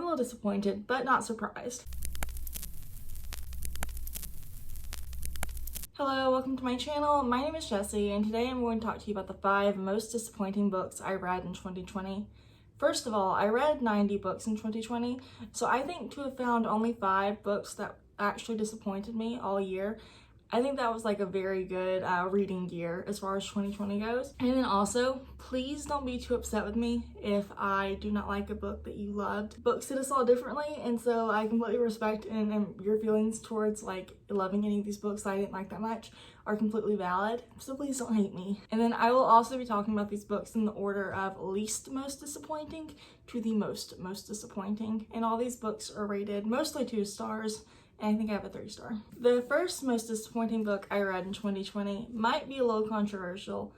little disappointed, but not surprised. Hello, welcome to my channel. My name is Jessie, and today I'm going to talk to you about the 5 most disappointing books I read in 2020. First of all, I read 90 books in 2020, so I think to have found only 5 books that actually disappointed me all year, I think that was like a very good reading year as far as 2020 goes. And then also, please don't be too upset with me if I do not like a book that you loved. Books hit us all differently, and so I completely respect and your feelings towards like loving any of these books that I didn't like that much are completely valid. So please don't hate me. And then I will also be talking about these books in the order of least most disappointing to the most disappointing. And all these books are rated mostly 2 stars. And I think I have a 3-star. The first most disappointing book I read in 2020 might be a little controversial,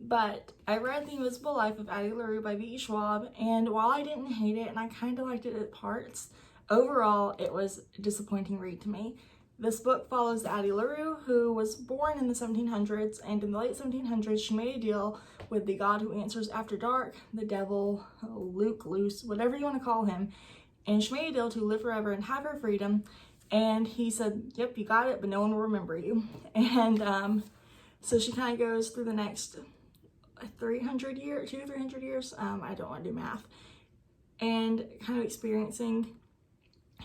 but I read The Invisible Life of Addie LaRue by B.E. Schwab, and while I didn't hate it and I kind of liked it at parts, overall it was a disappointing read to me. This book follows Addie LaRue, who was born in the 1700s, and in the late 1700s she made a deal with the God who answers after dark, the devil, Luke, Luce, whatever you want to call him, and she made a deal to live forever and have her freedom. And he said, yep, you got it, but no one will remember you. And so she kind of goes through the next 300 years, 200-300 years, I don't want to do math, and kind of experiencing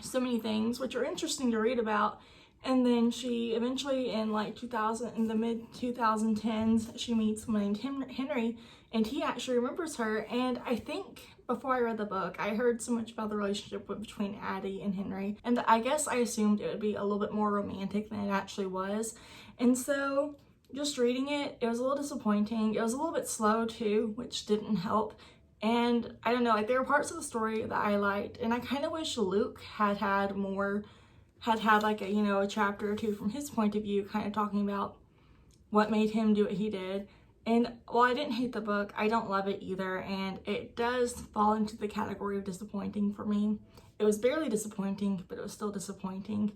so many things, which are interesting to read about. And then she eventually in like 2000, in the mid 2010s, she meets someone named Henry, and he actually remembers her. And I think before I read the book, I heard so much about the relationship between Addie and Henry, and I guess I assumed it would be a little bit more romantic than it actually was. And so just reading it, it was a little disappointing. It was a little bit slow too, which didn't help. And I don't know, like there were parts of the story that I liked, and I kind of wish Luke had like a, you know, a chapter or 2 from his point of view, kind of talking about what made him do what he did. And while I didn't hate the book, I don't love it either, and it does fall into the category of disappointing for me. It was barely disappointing, but it was still disappointing.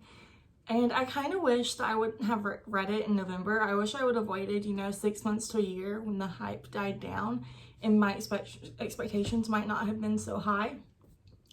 And I kind of wish that I wouldn't have read it in November. I wish I would have waited, you know, 6 months to a year when the hype died down and my expectations might not have been so high,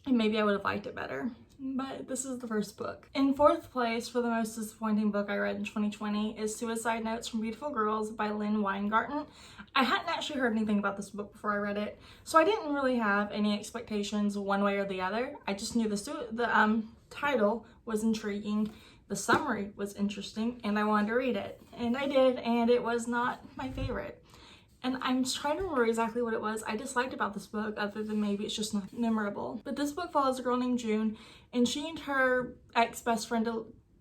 and maybe I would have liked it better. But this is the first book. In 4th place for the most disappointing book I read in 2020 is Suicide Notes from Beautiful Girls by Lynn Weingarten. I hadn't actually heard anything about this book before I read it, so I didn't really have any expectations one way or the other. I just knew the title was intriguing, the summary was interesting, and I wanted to read it. And I did, and it was not my favorite. And I'm trying to remember exactly what it was I disliked about this book, other than maybe it's just not memorable. But this book follows a girl named June, and she and her ex-best friend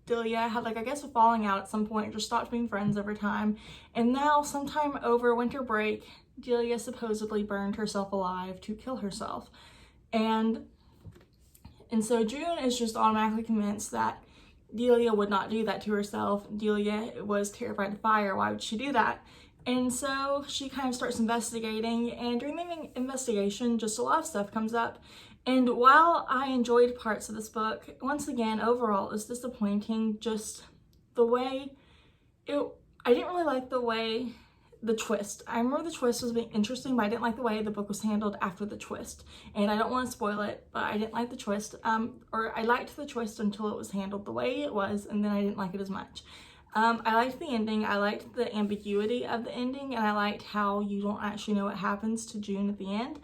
Delia had, like, I guess a falling out at some point, just stopped being friends over time. And now, sometime over winter break, Delia supposedly burned herself alive to kill herself. And so June is just automatically convinced that Delia would not do that to herself. Delia was terrified of fire. Why would she do that? And so she kind of starts investigating, and during the investigation, just a lot of stuff comes up. And while I enjoyed parts of this book, once again, overall, it was disappointing. Just the way I didn't really like the twist. I remember the twist was being interesting, but I didn't like the way the book was handled after the twist. And I don't want to spoil it, but I didn't like the twist. Or I liked the twist until it was handled the way it was, and then I didn't like it as much. I liked the ending, I liked the ambiguity of the ending, and I liked how you don't actually know what happens to June at the end.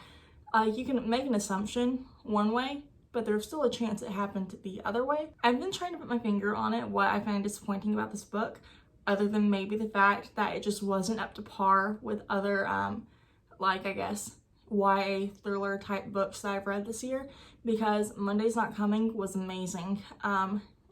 You can make an assumption one way, but there's still a chance it happened the other way. I've been trying to put my finger on it, what I find disappointing about this book, other than maybe the fact that it just wasn't up to par with other, like, I guess, YA thriller type books that I've read this year, because Monday's Not Coming was amazing.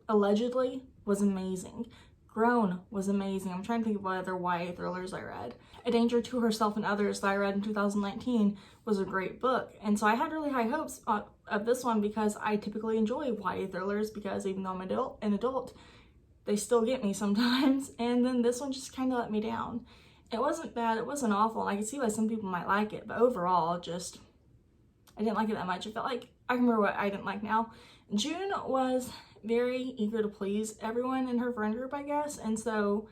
Allegedly was amazing. Grown was amazing. I'm trying to think of what other YA thrillers I read. A Danger to Herself and Others that I read in 2019 was a great book. And so I had really high hopes of this one, because I typically enjoy YA thrillers, because even though I'm an adult, they still get me sometimes. And then this one just kind of let me down. It wasn't bad, it wasn't awful, and I could see why some people might like it, but overall, just, I didn't like it that much. It felt like, I remember what I didn't like now. June was very eager to please everyone in her friend group, I guess, and so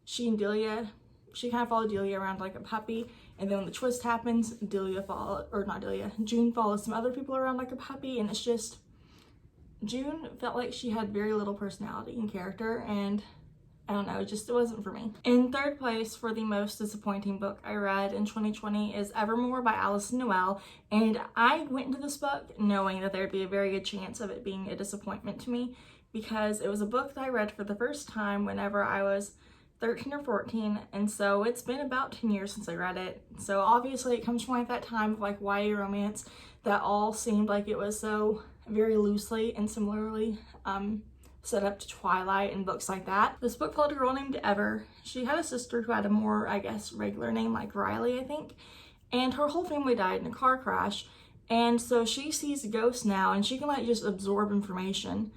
she and Delia, she kind of followed Delia around like a puppy, and then when the twist happens, June follows some other people around like a puppy, and it's just, June felt like she had very little personality and character, and I don't know, it wasn't for me. In third place for the most disappointing book I read in 2020 is Evermore by Alison Noel, and I went into this book knowing that there'd be a very good chance of it being a disappointment to me, because it was a book that I read for the first time whenever I was 13 or 14, and so it's been about 10 years since I read it. So obviously it comes from like that time of like YA romance that all seemed like it was so very loosely and similarly set up to Twilight and books like that. This book followed a girl named Ever. She had a sister who had a more, I guess, regular name like Riley, I think, and her whole family died in a car crash, and so she sees ghosts now, and she can like just absorb information,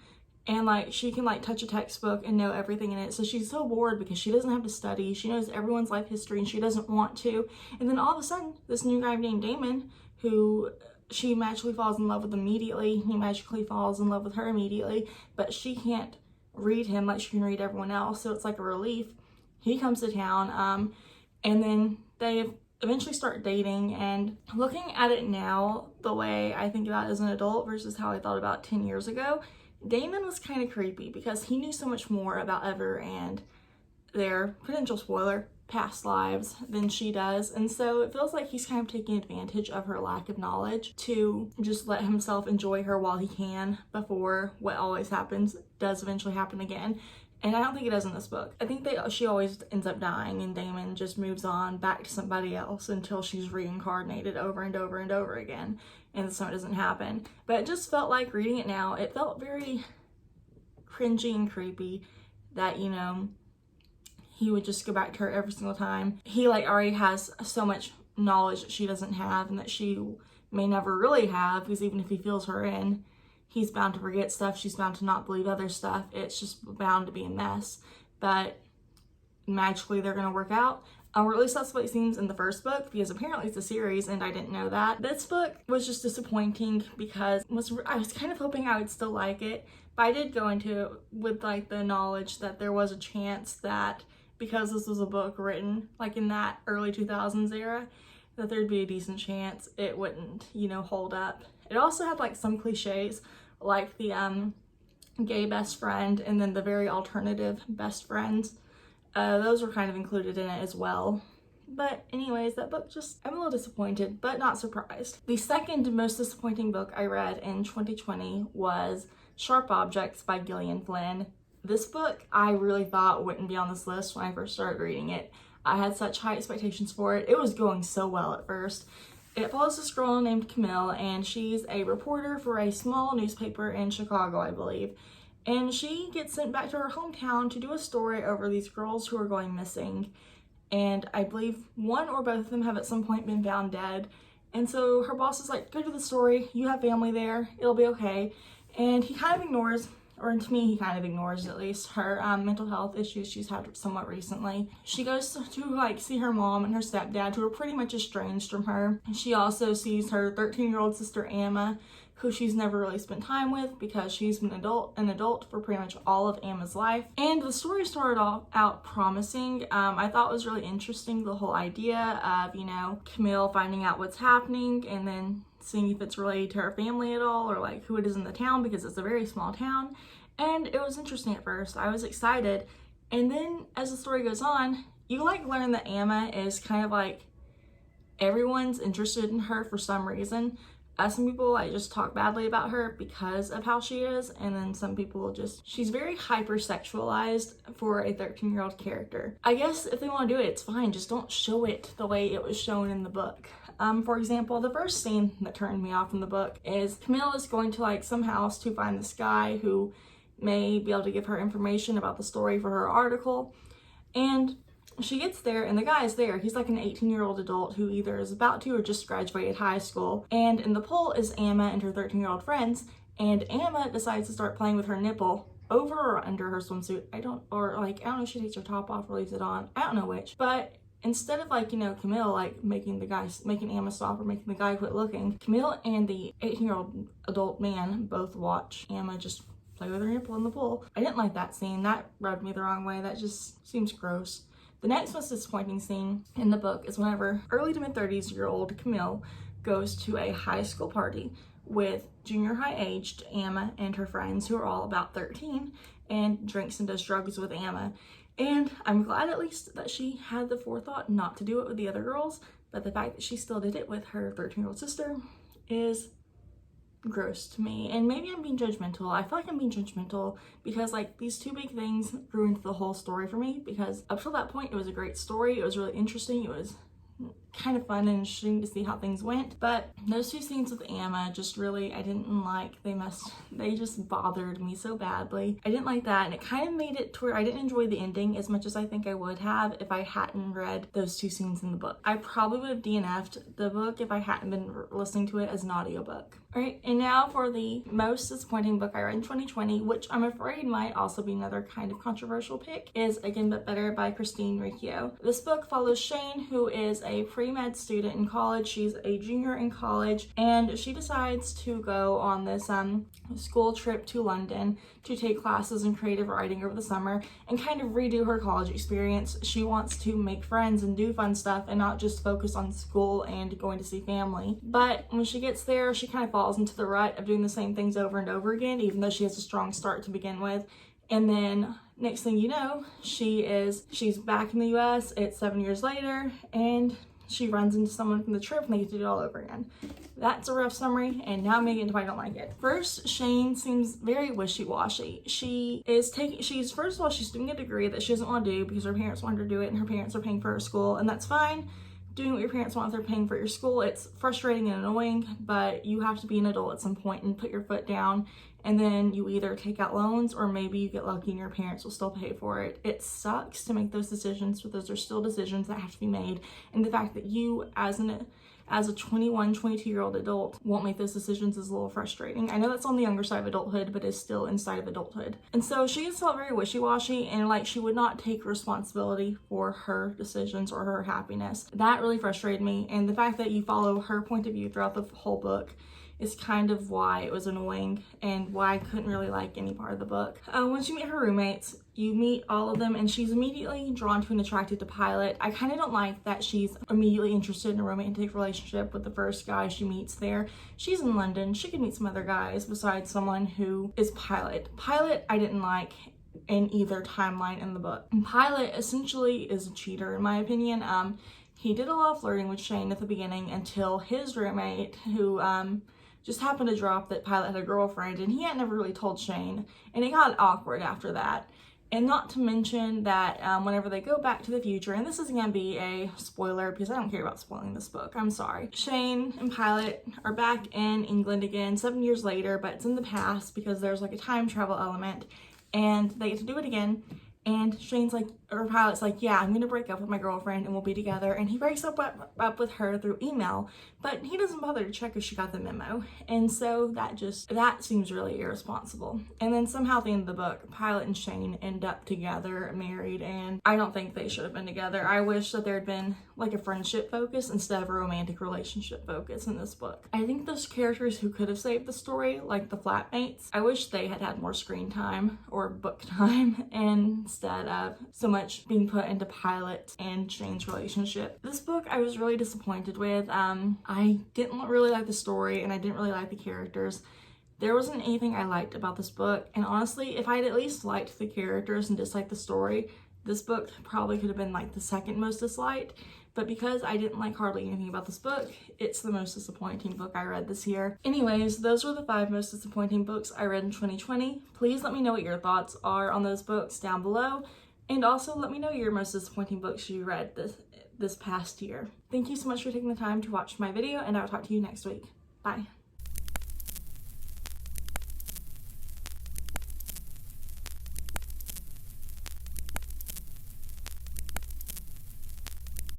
and like she can like touch a textbook and know everything in it. So she's so bored because she doesn't have to study. She knows everyone's life history and she doesn't want to. And then all of a sudden, this new guy named Damon, who she magically falls in love with immediately, he magically falls in love with her immediately, but she can't read him like she can read everyone else, so it's like a relief. He comes to town, and then they eventually start dating, and looking at it now, the way I think about it as an adult versus how I thought about 10 years ago, Damon was kind of creepy because he knew so much more about Ever and their potential spoiler past lives than she does, and so it feels like he's kind of taking advantage of her lack of knowledge to just let himself enjoy her while he can before what always happens does eventually happen again. And I don't think it does in this book. I think she always ends up dying, and Damon just moves on back to somebody else until she's reincarnated over and over and over again, and so it doesn't happen. But it just felt like, reading it now, it felt very cringy and creepy that, you know, he would just go back to her every single time. He like already has so much knowledge that she doesn't have and that she may never really have, because even if he fills her in, he's bound to forget stuff, she's bound to not believe other stuff. It's just bound to be a mess. But magically they're gonna work out. Or at least that's what it seems in the first book, because apparently it's a series and I didn't know that. This book was just disappointing because I was kind of hoping I would still like it, but I did go into it with like the knowledge that there was a chance that because this was a book written like in that early 2000s era, that there'd be a decent chance it wouldn't, you know, hold up. It also had like some cliches, like the gay best friend and then the very alternative best friends. Those were kind of included in it as well. But anyways, that book just, I'm a little disappointed, but not surprised. The second most disappointing book I read in 2020 was Sharp Objects by Gillian Flynn. This book I really thought wouldn't be on this list when I first started reading it. I had such high expectations for it. It was going so well at first. It follows this girl named Camille, and she's a reporter for a small newspaper in Chicago, I believe. And she gets sent back to her hometown to do a story over these girls who are going missing. And I believe one or both of them have at some point been found dead. And so her boss is like, go to the story, you have family there, it'll be okay. And he kind of ignores, or to me he kind of ignores at least, her mental health issues she's had somewhat recently. She goes to like see her mom and her stepdad, who are pretty much estranged from her. And she also sees her 13-year-old sister Emma, who she's never really spent time with because she's been an adult for pretty much all of Emma's life. And the story started out promising. I thought it was really interesting, the whole idea of, you know, Camille finding out what's happening and then seeing if it's related to her family at all, or like who it is in the town, because it's a very small town. And it was interesting at first. I was excited. And then as the story goes on, you like learn that Emma is kind of like, everyone's interested in her for some reason. Some people like just talk badly about her because of how she is, and then some people just, she's very hypersexualized for a 13-year-old character. I guess if they want to do it, it's fine, just don't show it the way it was shown in the book. For example, the first scene that turned me off in the book is Camille is going to like some house to find this guy who may be able to give her information about the story for her article, and she gets there and the guy is there. He's like an 18-year-old adult who either is about to or just graduated high school. And in the pool is Emma and her 13-year-old friends. And Emma decides to start playing with her nipple over or under her swimsuit. I don't know if she takes her top off or leaves it on. I don't know which. But instead of like, you know, Camille like making Emma stop or making the guy quit looking, Camille and the 18-year-old adult man both watch Emma just play with her nipple in the pool. I didn't like that scene. That rubbed me the wrong way. That just seems gross. The next most disappointing scene in the book is whenever early to mid-30s-year-old Camille goes to a high school party with junior high aged Emma and her friends, who are all about 13, and drinks and does drugs with Emma. And I'm glad at least that she had the forethought not to do it with the other girls, but the fact that she still did it with her 13-year-old sister is gross to me. And maybe I'm being judgmental. I feel like I'm being judgmental because like these two big things ruined the whole story for me, because up till that point it was a great story. It was really interesting. It was kind of fun and interesting to see how things went, but those two scenes with Emma just really, I didn't like. They just bothered me so badly. I didn't like that, and it kind of made it to where I didn't enjoy the ending as much as I think I would have if I hadn't read those two scenes in the book. I probably would have DNF'd the book if I hadn't been listening to it as an audiobook. Alright, and now for the most disappointing book I read in 2020, which I'm afraid might also be another kind of controversial pick, is Again But Better by Christine Riccio. This book follows Shane, who is a pre-med student in college. She's a junior in college, and she decides to go on this school trip to London to take classes in creative writing over the summer and kind of redo her college experience. She wants to make friends and do fun stuff and not just focus on school and going to see family. But when she gets there, she kind of falls into the rut of doing the same things over and over again, even though she has a strong start to begin with. And then next thing you know, she's back in the US. It's 7 years later, and she runs into someone from the trip and they get to do it all over again. That's a rough summary, and now I'm gonna get into why I don't like it. First, Shane seems very wishy-washy. She's doing a degree that she doesn't want to do because her parents want her to do it, and her parents are paying for her school, and that's fine. Doing what your parents want if they're paying for your school, it's frustrating and annoying, but you have to be an adult at some point and put your foot down, and then you either take out loans or maybe you get lucky and your parents will still pay for it. It sucks to make those decisions, but those are still decisions that have to be made. And the fact that you as a 21, 22-year-old adult won't make those decisions is a little frustrating. I know that's on the younger side of adulthood, but it's still inside of adulthood. And so she just felt very wishy-washy, and like she would not take responsibility for her decisions or her happiness. That really frustrated me, and the fact that you follow her point of view throughout the whole book is kind of why it was annoying and why I couldn't really like any part of the book. Once you meet her roommates, you meet all of them, and she's immediately drawn to and attracted to Pilot. I kind of don't like that she's immediately interested in a romantic relationship with the first guy she meets there. She's in London. She could meet some other guys besides someone who is Pilot. Pilot I didn't like in either timeline in the book. And Pilot essentially is a cheater in my opinion. He did a lot of flirting with Shane at the beginning until his roommate, who just happened to drop that Pilot had a girlfriend, and he had never really told Shane, and it got awkward after that. And not to mention that whenever they go back to the future, and this is going to be a spoiler because I don't care about spoiling this book, I'm sorry. Shane and Pilot are back in England again 7 years later, but it's in the past because there's like a time travel element, and they get to do it again. And Shane's like, or Pilot's like, yeah, I'm gonna break up with my girlfriend and we'll be together. And he breaks up with her through email, but he doesn't bother to check if she got the memo. And so that seems really irresponsible. And then somehow at the end of the book, Pilot and Shane end up together, married, and I don't think they should have been together. I wish that there had been like a friendship focus instead of a romantic relationship focus in this book. I think those characters who could have saved the story, like the flatmates, I wish they had had more screen time or book time instead of so much being put into Pilot and Shane's relationship. This book I was really disappointed with. I didn't really like the story, and I didn't really like the characters. There wasn't anything I liked about this book, and honestly, if I'd at least liked the characters and disliked the story, this book probably could have been like the second most disliked. But because I didn't like hardly anything about this book, it's the most disappointing book I read this year. Anyways, those were the 5 most disappointing books I read in 2020. Please let me know what your thoughts are on those books down below. And also let me know your most disappointing books you read this past year. Thank you so much for taking the time to watch my video, and I'll talk to you next week. Bye.